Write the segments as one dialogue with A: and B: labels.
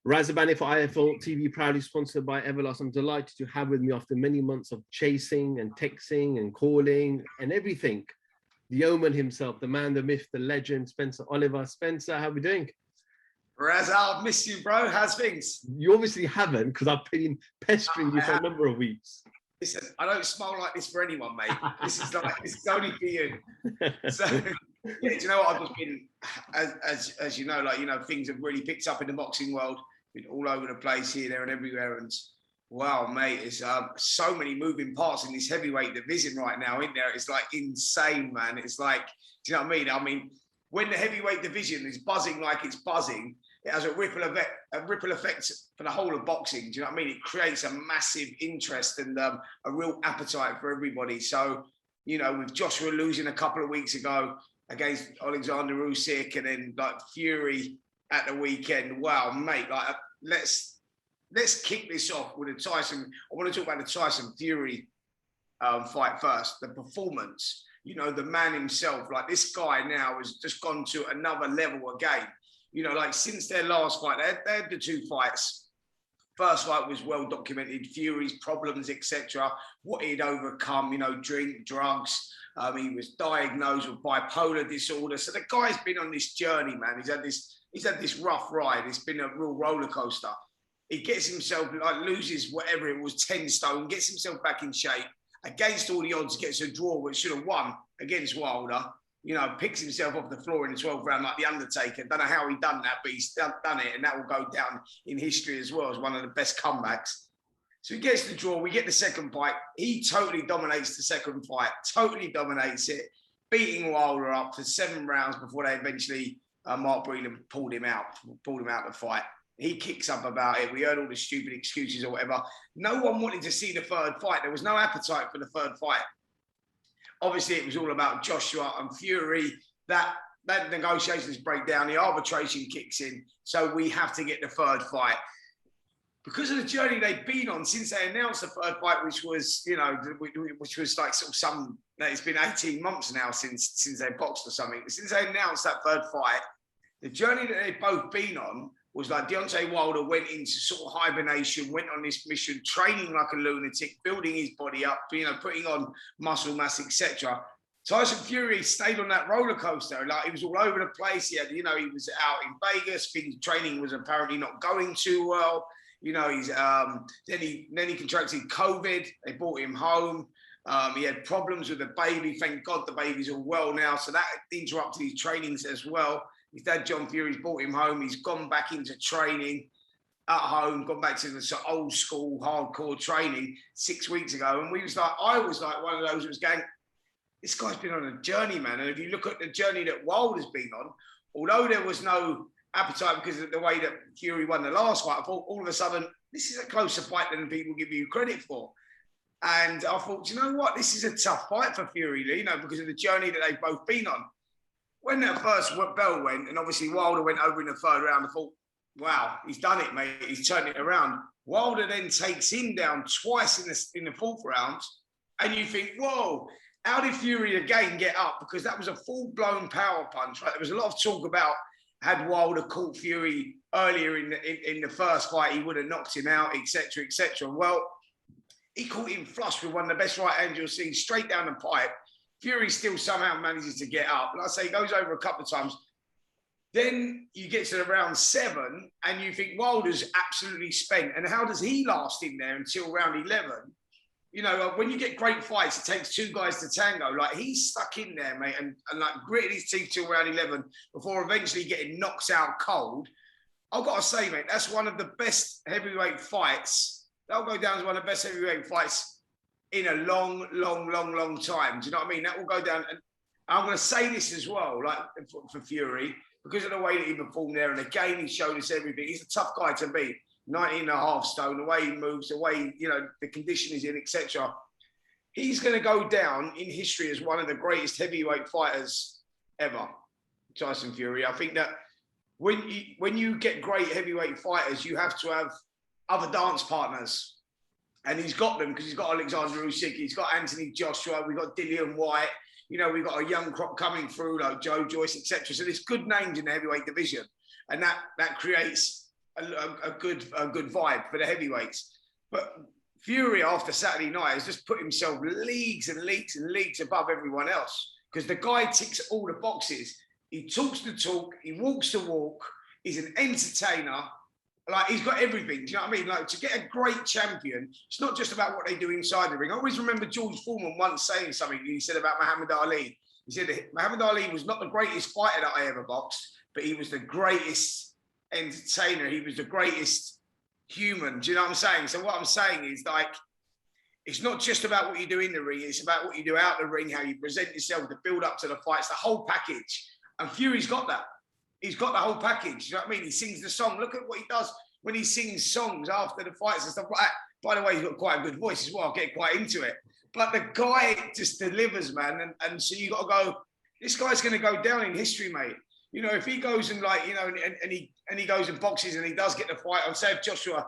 A: Razabani for IFL TV, proudly sponsored by Everlast. I'm delighted to have with me after many months of chasing and texting and calling and everything, the Omen himself, the man, the myth, the legend, Spencer Oliver. Spencer, how are we doing?
B: Raz, I've missed you, bro. How's things?
A: You obviously haven't, because I've been pestering you for a number of weeks.
B: Listen, I don't smile like this for anyone, mate. This is only for you. So, yeah, do you know what? I've just been, as you know, things have really picked up in the boxing world. Been all over the place, here, there, and everywhere. And wow, mate, it's so many moving parts in this heavyweight division right now, isn't there? It's like insane, man. It's like, do you know what I mean? I mean, when the heavyweight division is buzzing like it's buzzing, it has a ripple effect for the whole of boxing. Do you know what I mean? It creates a massive interest and a real appetite for everybody. So, you know, with Joshua losing a couple of weeks ago against Alexander Usyk, and then like Fury at the weekend, wow, mate, like let's kick this off with a Tyson. I want to talk about the Tyson Fury fight first. The performance, you know, the man himself, like this guy now has just gone to another level again. You know, like since their last fight, they had the two fights. First fight was well documented, Fury's problems, etc. What he'd overcome, you know, drink, drugs. He was diagnosed with bipolar disorder. So the guy's been on this journey, man. He's had this rough ride. It's been a real roller coaster. He gets himself, like, loses whatever it was, 10 stone, gets himself back in shape. Against all the odds, gets a draw, which should have won against Wilder. You know, picks himself off the floor in the 12th round like the Undertaker. Don't know how he done that, but he's done it, and that will go down in history as well as one of the best comebacks. So he gets the draw. We get the second fight. He totally dominates the second fight. Totally dominates it, beating Wilder up for 7 rounds before they eventually Mark Breland pulled him out of the fight. He kicks up about it. We heard all the stupid excuses or whatever. No one wanted to see the third fight. There was no appetite for the third fight. Obviously, it was all about Joshua and Fury. That negotiations break down, the arbitration kicks in, so we have to get the third fight. Because of the journey they've been on since they announced the third fight, which was, you know, which was like sort of it's been 18 months now since they boxed or something. Since they announced that third fight, the journey that they've both been on was like Deontay Wilder went into sort of hibernation, went on this mission, training like a lunatic, building his body up, you know, putting on muscle mass, etc. Tyson Fury stayed on that roller coaster. Like, he was all over the place. He had, you know, he was out in Vegas. Training was apparently not going too well. You know, he's then he contracted COVID. They brought him home. He had problems with the baby. Thank God the baby's all well now. So that interrupted his trainings as well. His dad, John Fury's brought him home. He's gone back into training at home, gone back to the old school hardcore training 6 weeks ago. And I was like one of those who was going, this guy's been on a journey, man. And if you look at the journey that Wilder's been on, although there was no appetite because of the way that Fury won the last fight, I thought all of a sudden, this is a closer fight than people give you credit for. And I thought, you know what? This is a tough fight for Fury, you know, because of the journey that they've both been on. When that first bell went, and obviously Wilder went over in the third round, I thought, wow, he's done it, mate. He's turned it around. Wilder then takes him down twice in the fourth round, and you think, whoa, how did Fury again get up? Because that was a full-blown power punch, right? There was a lot of talk about, had Wilder caught Fury earlier in the first fight, he would have knocked him out, etc., etc. Well, he caught him flush with one of the best right hands you'll see, straight down the pipe. Fury still somehow manages to get up. Like I say, he goes over a couple of times. Then you get to the round 7 and you think Wilder's absolutely spent. And how does he last in there until round 11? You know, when you get great fights, it takes 2 guys to tango. Like, he's stuck in there, mate, and like gritted his teeth till round 11 before eventually getting knocked out cold. I've got to say, mate, that's one of the best heavyweight fights. That'll go down as one of the best heavyweight fights in a long time. Do you know what I mean? That will go down. And I'm going to say this as well, like for Fury, because of the way that he performed there. And again, he showed us everything. He's a tough guy to beat. 19.5 stone, the way he moves, the way, you know, the condition he's in, etc. He's going to go down in history as one of the greatest heavyweight fighters ever, Tyson Fury. I think that when you get great heavyweight fighters, you have to have other dance partners. And he's got them because he's got Alexander Usyk, he's got Anthony Joshua, we've got Dillian Whyte, you know, we've got a young crop coming through like Joe Joyce, etc. So there's good names in the heavyweight division, and that creates a good vibe for the heavyweights. But Fury after Saturday night has just put himself leagues and leagues and leagues above everyone else because the guy ticks all the boxes. He talks the talk, he walks the walk, he's an entertainer. Like, he's got everything. Do you know what I mean? Like, to get a great champion, it's not just about what they do inside the ring. I always remember George Foreman once saying something he said about Muhammad Ali. He said that Muhammad Ali was not the greatest fighter that I ever boxed, but he was the greatest entertainer. He was the greatest human. Do you know what I'm saying? So what I'm saying is, like, it's not just about what you do in the ring. It's about what you do out the ring, how you present yourself, the build up to the fights, the whole package. And Fury's got that. He's got the whole package. You know what I mean? He sings the song. Look at what he does when he sings songs after the fights and stuff like that. By the way, he's got quite a good voice as well. I'll get quite into it. But the guy just delivers, man. And so you got to go, this guy's going to go down in history, mate. You know, if he goes and, like, you know, and he goes and boxes and he does get the fight, I'd say if Joshua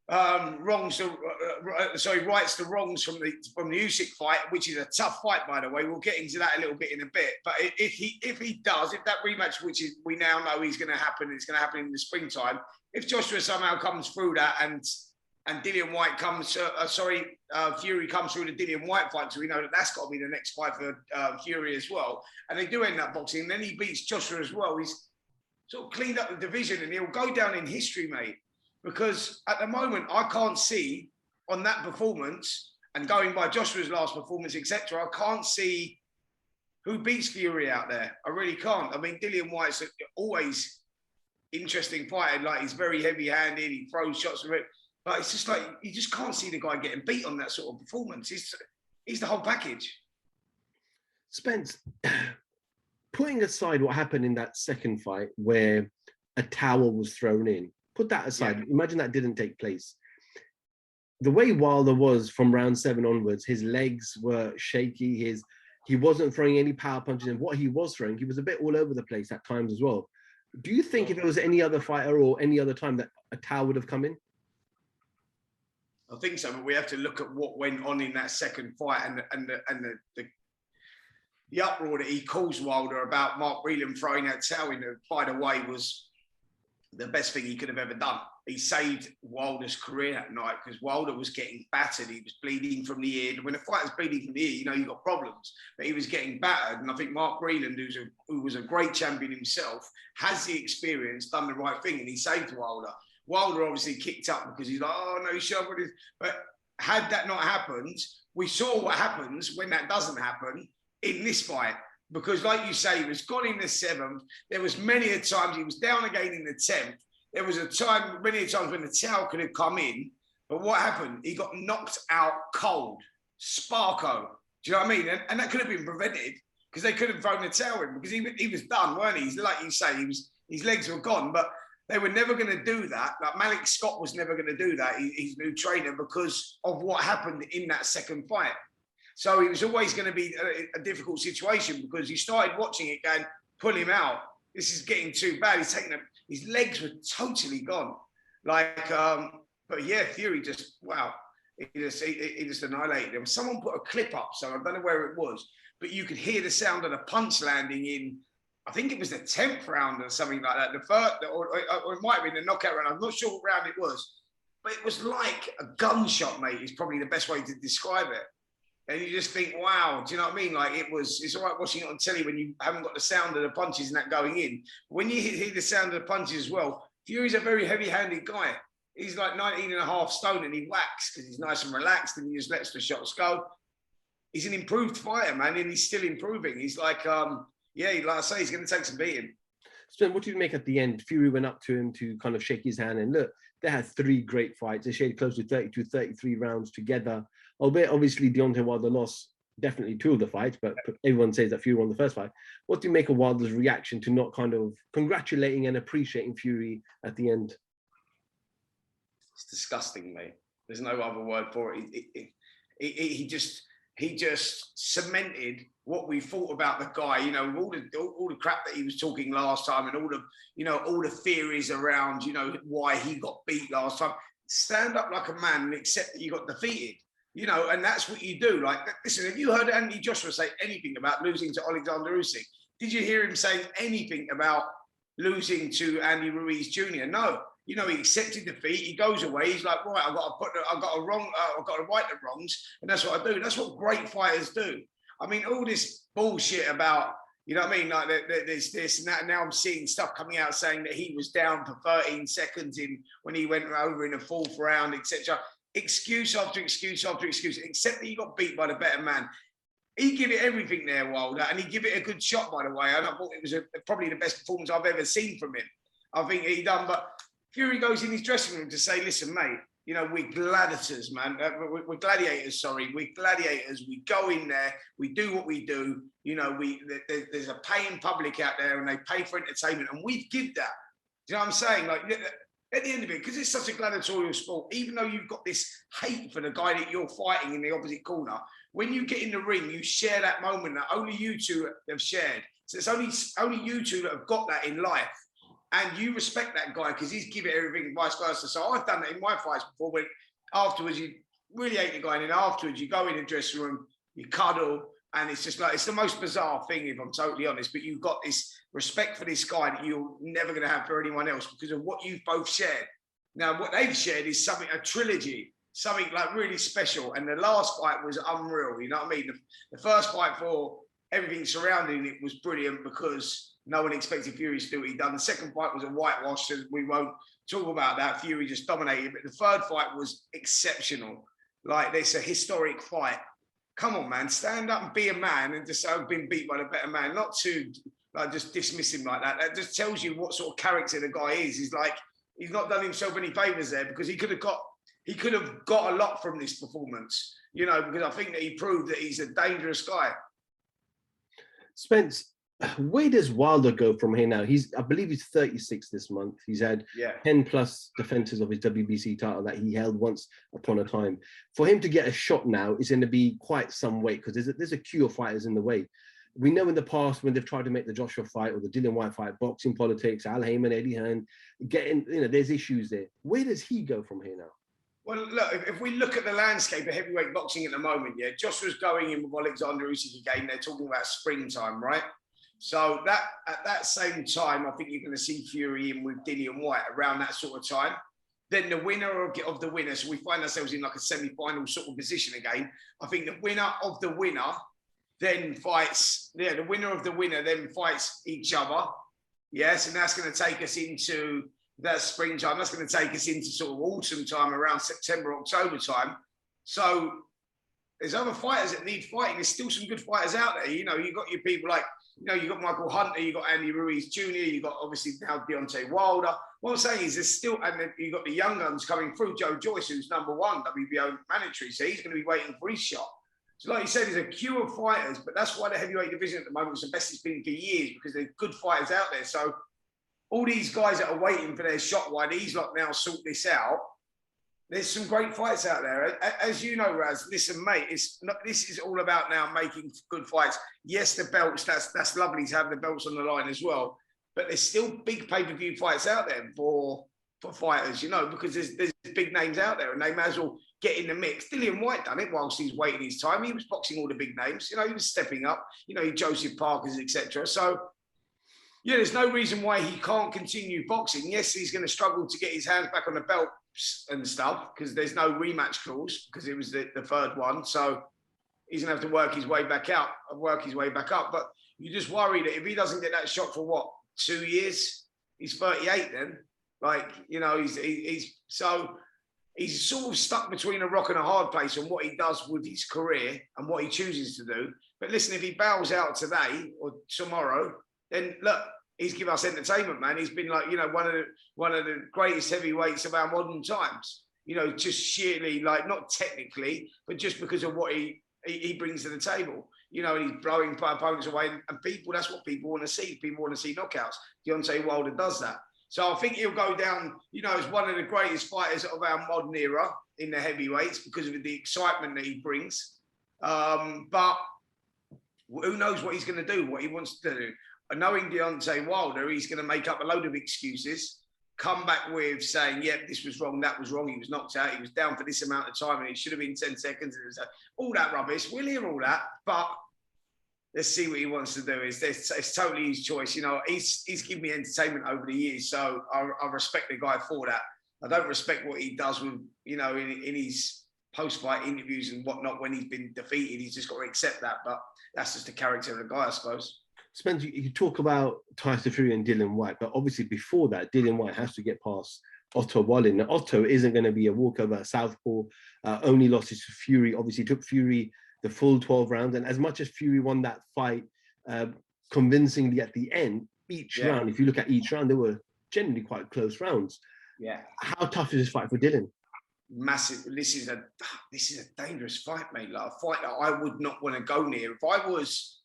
B: rights the wrongs from the Usyk fight, which is a tough fight, by the way. We'll get into that a little bit in a bit. But if that rematch, which is we now know is going to happen, it's going to happen in the springtime. If Joshua somehow comes through that and Dillian Whyte comes, Fury comes through the Dillian Whyte fight, so we know that that's got to be the next fight for Fury as well. And they do end up boxing, and then he beats Joshua as well. He's sort of cleaned up the division, and he'll go down in history, mate. Because at the moment, I can't see on that performance, and going by Joshua's last performance, etc., I can't see who beats Fury out there. I really can't. I mean, Dillian Whyte's always interesting fighter. Like, he's very heavy-handed. He throws shots from it. But it's just like, you just can't see the guy getting beat on that sort of performance. He's the whole package.
A: Spence, putting aside what happened in that second fight where a towel was thrown in, put that aside. Yeah. Imagine that didn't take place. The way Wilder was from round 7 onwards, his legs were shaky. He wasn't throwing any power punches, and what he was throwing, he was a bit all over the place at times as well. Do you think if it was any other fighter or any other time that a towel would have come in?
B: I think so, but we have to look at what went on in that second fight and the uproar that he caused Wilder about Mark Whelan throwing that towel in, by the way, was the best thing he could have ever done. He saved Wilder's career that night because Wilder was getting battered. He was bleeding from the ear. When a fighter's bleeding from the ear, you know you've got problems. But he was getting battered. And I think Mark Whelan, who was a great champion himself, has the experience, done the right thing, and he saved Wilder. Wilder obviously kicked up because he's like, oh, no, shove with it. But had that not happened, we saw what happens when that doesn't happen in this fight. Because like you say, he was gone in the 7th. There was many a times he was down again in the 10th. There was many a times when the towel could have come in. But what happened? He got knocked out cold. Sparko. Do you know what I mean? And that could have been prevented because they could have thrown the towel in because he was done, weren't he? Like you say, his legs were gone. But they were never going to do that. Like Malik Scott was never going to do that, his new trainer, because of what happened in that second fight. So it was always going to be a difficult situation because you started watching it going, pull him out. This is getting too bad. His legs were totally gone. But yeah, Fury just, wow. He just annihilated him. Someone put a clip up, so I don't know where it was, but you could hear the sound of the punch landing in, I think it was the 10th round or something like that. The first, or it might have been the knockout round. I'm not sure what round it was, but it was like a gunshot, mate, is probably the best way to describe it. And you just think, wow, do you know what I mean? Like it's all right watching it on telly when you haven't got the sound of the punches and that going in. When you hear the sound of the punches as well, Fury's a very heavy-handed guy. He's like 19.5 stone and he whacks because he's nice and relaxed and he just lets the shots go. He's an improved fighter, man, and he's still improving. He's like, like I say, he's going to take some beating.
A: So what did you make at the end? Fury went up to him to kind of shake his hand, and look, they had 3 great fights. They shared close to 32, 33 rounds together. Albeit, obviously, Deontay Wilder lost definitely 2 of the fights, but everyone says that Fury won the first fight. What do you make of Wilder's reaction to not kind of congratulating and appreciating Fury at the end?
B: It's disgusting, mate. There's no other word for it. He he just cemented what we thought about the guy, you know, all the crap that he was talking last time and all the, you know, all the theories around, you know, why he got beat last time. Stand up like a man and accept that you got defeated, you know, and that's what you do. Like, listen, have you heard Andy Joshua say anything about losing to Alexander Usyk? Did you hear him saying anything about losing to Andy Ruiz Jr.? No. You know, he accepted defeat. He goes away. He's like, right, I've got to right the wrongs, and that's what I do. That's what great fighters do. I mean, all this bullshit about, you know what I mean? Like, there's this, and that, now I'm seeing stuff coming out saying that he was down for 13 seconds when he went over in the 4th round, etc. Excuse after excuse after excuse, except that he got beat by the better man. He give it everything there, Wilder, and he give it a good shot, by the way. And I thought it was probably the best performance I've ever seen from him. I think he done, but Fury goes in his dressing room to say, listen, mate, you know, we're gladiators, man. We're gladiators, sorry. We're gladiators. We go in there. We do what we do. You know, there's a paying public out there and they pay for entertainment. And we give that. Do you know what I'm saying? Like, at the end of it, because it's such a gladiatorial sport, even though you've got this hate for the guy that you're fighting in the opposite corner, when you get in the ring, you share that moment that only you two have shared. So it's only you two that have got that in life. And you respect that guy because he's giving everything and vice versa. So I've done that in my fights before, when afterwards you really hate the guy, and then afterwards you go in the dressing room, you cuddle, and it's just like, it's the most bizarre thing, if I'm totally honest. But you've got this respect for this guy that you're never going to have for anyone else because of what you've both shared. Now, what they've shared is something, a trilogy, something like really special. And the last fight was unreal. You know what I mean? The first fight, for everything surrounding it, was brilliant because no one expected Fury to do what he done. The second fight was a whitewash, and we won't talk about that. Fury just dominated. But the third fight was exceptional. Like, it's a historic fight. Come on, man, stand up and be a man, and just I've been beat by the better man. Not to like just dismiss him like that. That just tells you what sort of character the guy is. He's like, he's not done himself any favors there, because he could have got a lot from this performance. You know, because I think that he proved that he's a dangerous guy.
A: Spence, where does Wilder go from here now? I believe he's 36 this month. He's had 10 plus defenses of his WBC title that he held once upon a time. For him to get a shot now is going to be quite some weight, because there's a queue of fighters in the way. We know in the past when they've tried to make the Joshua fight or the Dillian Whyte fight, boxing politics, Al Heyman, Eddie Hearn, there's issues there. Where does he go from here now?
B: Well, look, if we look at the landscape of heavyweight boxing at the moment, Joshua's going in with Alexander Usyk again. They're talking about springtime, right? So that at that same time, I think you're going to see Fury in with Dillian Whyte around that sort of time. Then the winner of the winner, so we find ourselves in like a semi-final sort of position again. I think the winner of the winner then fights, the winner of the winner then fights each other. Yes, and that's going to take us into that springtime. That's going to take us into sort of autumn time, around September, October time. So there's other fighters that need fighting. There's still some good fighters out there. You know, you've got your people like, you know, you've got Michael Hunter, you've got Andy Ruiz Jr., you've got obviously now Deontay Wilder. What I'm saying is there's still, and then you've got the young guns coming through. Joe Joyce, who's #1 WBO mandatory, so he's going to be waiting for his shot. So like you said, there's a queue of fighters, but that's why the heavyweight division at the moment is the best it's been for years, because there's good fighters out there. So all these guys that are waiting for their shot while these lot now sort this out, there's some great fights out there. As you know, Raz, listen, mate, this is all about now making good fights. Yes, the belts, that's lovely to have the belts on the line as well. But there's still big pay-per-view fights out there for fighters, you know, because there's big names out there and they may as well get in the mix. Dillian Whyte done it whilst he's waiting his time. He was boxing all the big names, you know, he was stepping up, you know, Joseph Parker's, etc. So, yeah, there's no reason why he can't continue boxing. Yes, he's going to struggle to get his hands back on the belt and stuff because there's no rematch clause because it was the third one. So he's going to have to work his way back out, work his way back up. But you just worry that if he doesn't get that shot for what, 2 years, he's 38 then. Like, you know, he's sort of stuck between a rock and a hard place on what he does with his career and what he chooses to do. But listen, if he bows out today or tomorrow, then look, he's given us entertainment, man. He's been like, you know, one of the greatest heavyweights of our modern times. You know, just sheerly, like, not technically, but just because of what he brings to the table. You know, and he's blowing opponents away, and people, that's what people want to see. People want to see knockouts. Deontay Wilder does that. So I think he'll go down, you know, as one of the greatest fighters of our modern era in the heavyweights because of the excitement that he brings. But who knows what he's going to do, what he wants to do. And knowing Deontay Wilder, he's going to make up a load of excuses, come back with saying, yeah, this was wrong, that was wrong, he was knocked out, he was down for this amount of time, and it should have been 10 seconds. And it was all that rubbish. We'll hear all that, but let's see what he wants to do. It's totally his choice. You know, he's given me entertainment over the years, so I respect the guy for that. I don't respect what he does with, you know, in his post-fight interviews and whatnot when he's been defeated. He's just got to accept that, but that's just the character of the guy, I suppose.
A: Spence, you talk about Tyson Fury and Dillian Whyte, but obviously before that, Dillian Whyte has to get past Otto Wallin. Now, Otto isn't going to be a walkover at Southpaw. Only losses to Fury. Obviously, took Fury the full 12 rounds. And as much as Fury won that fight convincingly at the end, each round, if you look at each round, they were generally quite close rounds.
B: Yeah.
A: How tough is this fight for Dillian?
B: Massive. This is a dangerous fight, mate. Like a fight that I would not want to go near. If I was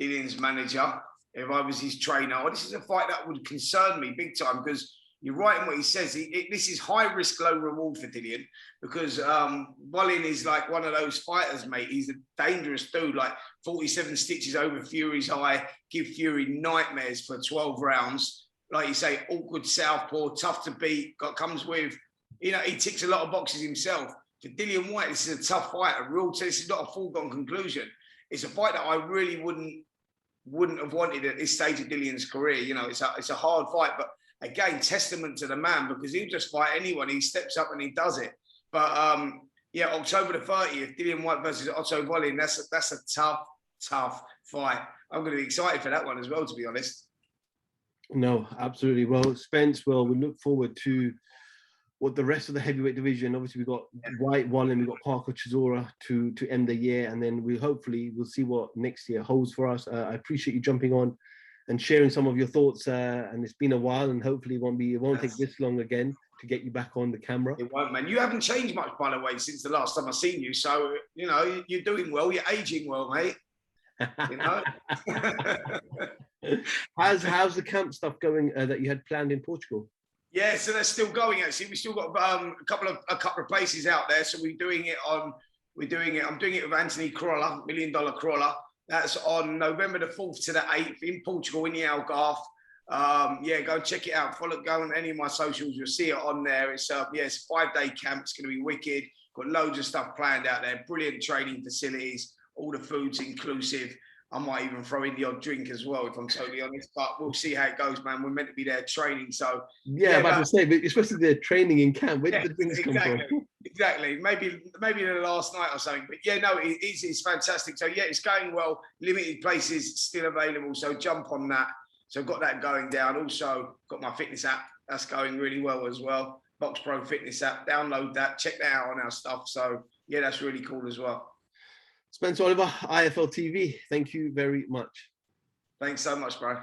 B: Dillian's manager, if I was his trainer, this is a fight that would concern me big time, because you're right in what he says. This is high risk, low reward for Dillian, because Wallin is like one of those fighters, mate. He's a dangerous dude, like 47 stitches over Fury's eye, give Fury nightmares for 12 rounds. Like you say, awkward southpaw, tough to beat, comes with, you know, he ticks a lot of boxes himself. For Dillian Whyte, this is a tough fight. This is not a foregone conclusion. It's a fight that I really wouldn't have wanted at this stage of Dillian's career. You know, it's a hard fight, but again, testament to the man, because he'll just fight anyone. He steps up and he does it. But yeah, October the 30th, Dillian Whyte versus Otto Wallin. That's a tough fight. I'm going to be excited for that one as well, to be honest.
A: No, absolutely. Well, Spence, we look forward to what the rest of the heavyweight division. Obviously, we've got Whyte, Wallin, we've got Parker, Chisora to end the year, and then we'll see what next year holds for us. I appreciate you jumping on and sharing some of your thoughts. And it's been a while, and hopefully it won't take this long again to get you back on the camera.
B: It won't, man. You haven't changed much, by the way, since the last time I've seen you. So, you know, you're doing well. You're aging well, mate. You know.
A: How's the camp stuff going that you had planned in Portugal?
B: Yeah, so they're still going. Actually, we still got a couple of places out there. So I'm doing it with Anthony Corolla, $1 Million Corolla. That's on November the 4th to the 8th in Portugal, in the Algarve. Yeah, go check it out. Go on any of my socials. You'll see it on there. It's a 5-day camp. It's going to be wicked. Got loads of stuff planned out there. Brilliant training facilities. All the food's inclusive. I might even throw in the odd drink as well, if I'm totally honest. But we'll see how it goes, man. We're meant to be there training, so
A: yeah. About to say, but especially the training in camp. Where did the drinks come from?
B: Exactly. Maybe the last night or something. But yeah, no, it's fantastic. So yeah, it's going well. Limited places still available, so jump on that. So got that going down. Also got my fitness app. That's going really well as well. Box Pro Fitness app. Download that. Check that out on our stuff. So yeah, that's really cool as well.
A: Spence Oliver, IFL TV, thank you very much.
B: Thanks so much, bro.